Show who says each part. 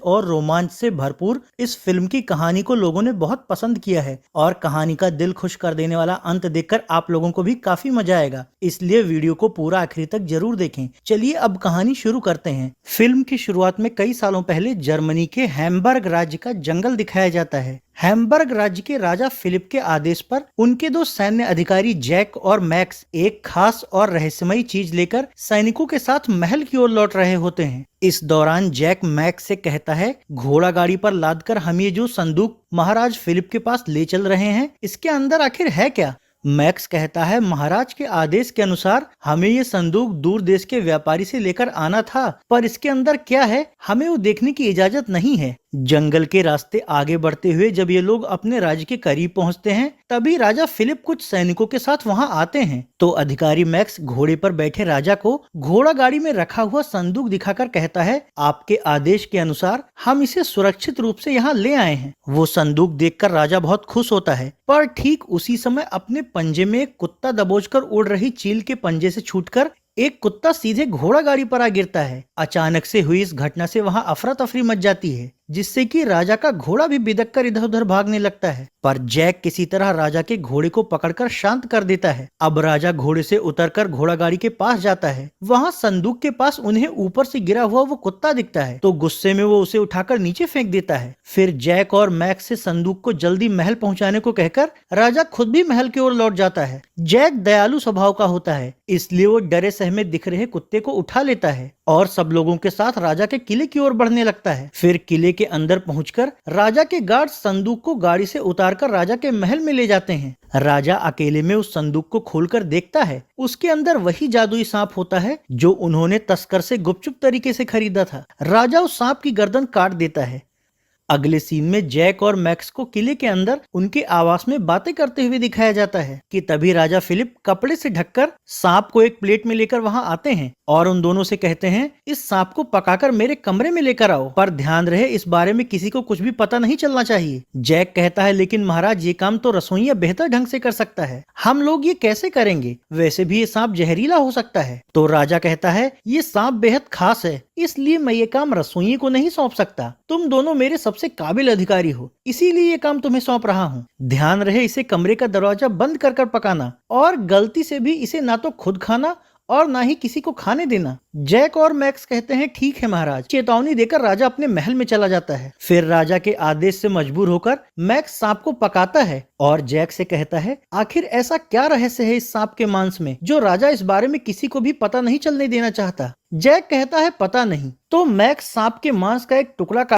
Speaker 1: और रोमांच से भरपूर इस फिल्म की कहानी को लोगों ने बहुत पसंद किया है और कहानी का दिल खुश कर देने वाला अंत देखकर आप लोगों को भी काफी मजा आएगा, इसलिए वीडियो को पूरा आखिरी तक जरूर देखें। चलिए अब कहानी शुरू करते हैं। फिल्म की शुरुआत में कई सालों पहले जर्मनी के हैम्बर्ग राज्य का जंगल दिखाया जाता है। हैम्बर्ग राज्य के राजा फिलिप के आदेश पर उनके दो सैन्य अधिकारी जैक और मैक्स एक खास और रहस्यमयी चीज लेकर सैनिकों के साथ महल की ओर लौट रहे होते हैं। इस दौरान जैक मैक्स से कहता है, घोड़ा गाड़ी पर लादकर हम ये जो संदूक महाराज फिलिप के पास ले चल रहे हैं, इसके अंदर आखिर है क्या? मैक्स कहता है, महाराज के आदेश के अनुसार हमें ये संदूक दूर देश के व्यापारी से लेकर आना था, पर इसके अंदर क्या है हमें वो देखने की इजाजत नहीं है। जंगल के रास्ते आगे बढ़ते हुए जब ये लोग अपने राज्य के करीब पहुंचते हैं, तभी राजा फिलिप कुछ सैनिकों के साथ वहां आते हैं। तो अधिकारी मैक्स घोड़े पर बैठे राजा को घोड़ा गाड़ी में रखा हुआ संदूक दिखाकर कहता है, आपके आदेश के अनुसार हम इसे सुरक्षित रूप से यहाँ ले आए हैं। वो संदूक देखकर राजा बहुत खुश होता है, पर ठीक उसी समय अपने पंजे में एक कुत्ता दबोचकर उड़ रही चील के पंजे से छूटकर एक कुत्ता सीधे घोड़ा गाड़ी पर आ गिरता है। अचानक से हुई इस घटना से वहां अफरा तफरी मच जाती है, जिससे कि राजा का घोड़ा भी बिदक कर इधर उधर भागने लगता है, पर जैक किसी तरह राजा के घोड़े को पकड़कर शांत कर देता है। अब राजा घोड़े से उतरकर घोड़ा गाड़ी के पास जाता है। वहां संदूक के पास उन्हें ऊपर से गिरा हुआ वो कुत्ता दिखता है, तो गुस्से में वो उसे उठाकर नीचे फेंक देता है। फिर जैक और मैक्स से संदूक को जल्दी महल पहुंचाने को कहकर राजा खुद भी महल की ओर लौट जाता है। जैक दयालु स्वभाव का होता है, इसलिए वो डरे सहमे दिख रहे कुत्ते को उठा लेता है और सब लोगों के साथ राजा के किले की ओर बढ़ने लगता है। फिर किले के अंदर पहुंचकर राजा के गार्ड संदूक को गाड़ी से उतारकर राजा के महल में ले जाते हैं। राजा अकेले में उस संदूक को खोलकर देखता है। उसके अंदर वही जादुई सांप होता है जो उन्होंने तस्कर से गुपचुप तरीके से खरीदा था। राजा उस सांप की गर्दन काट देता है। अगले सीन में जैक और मैक्स को किले के अंदर उनके आवास में बातें करते हुए दिखाया जाता है कि तभी राजा फिलिप कपड़े से ढककर सांप को एक प्लेट में लेकर वहां आते हैं और उन दोनों से कहते हैं, इस सांप को पकाकर मेरे कमरे में लेकर आओ, पर ध्यान रहे इस बारे में किसी को कुछ भी पता नहीं चलना चाहिए। जैक कहता है, लेकिन महाराज ये काम तो रसोइया बेहतर ढंग से कर सकता है, हम लोग ये कैसे करेंगे? वैसे भी ये सांप जहरीला हो सकता है। तो राजा कहता है, ये सांप बेहद खास है, इसलिए मैं ये काम रसोइये को नहीं सौंप सकता। तुम दोनों मेरे सबसे काबिल अधिकारी हो, इसीलिए ये काम तुम्हें सौंप रहा हूँ। ध्यान रहे इसे कमरे का दरवाजा बंद कर पकाना और गलती से भी इसे ना तो खुद खाना और ना ही किसी को खाने देना। जैक और मैक्स कहते हैं, ठीक है महाराज। चेतावनी देकर राजा अपने महल में चला जाता है। फिर राजा के आदेश से मजबूर होकर मैक्स सांप को पकाता है और जैक से कहता है, आखिर ऐसा क्या रहस्य है इस सांप के मांस में जो राजा इस बारे में किसी को भी पता नहीं चलने देना चाहता? जैक कहता है, पता नहीं। तो मैक्स सांप के मांस का एक टुकड़ा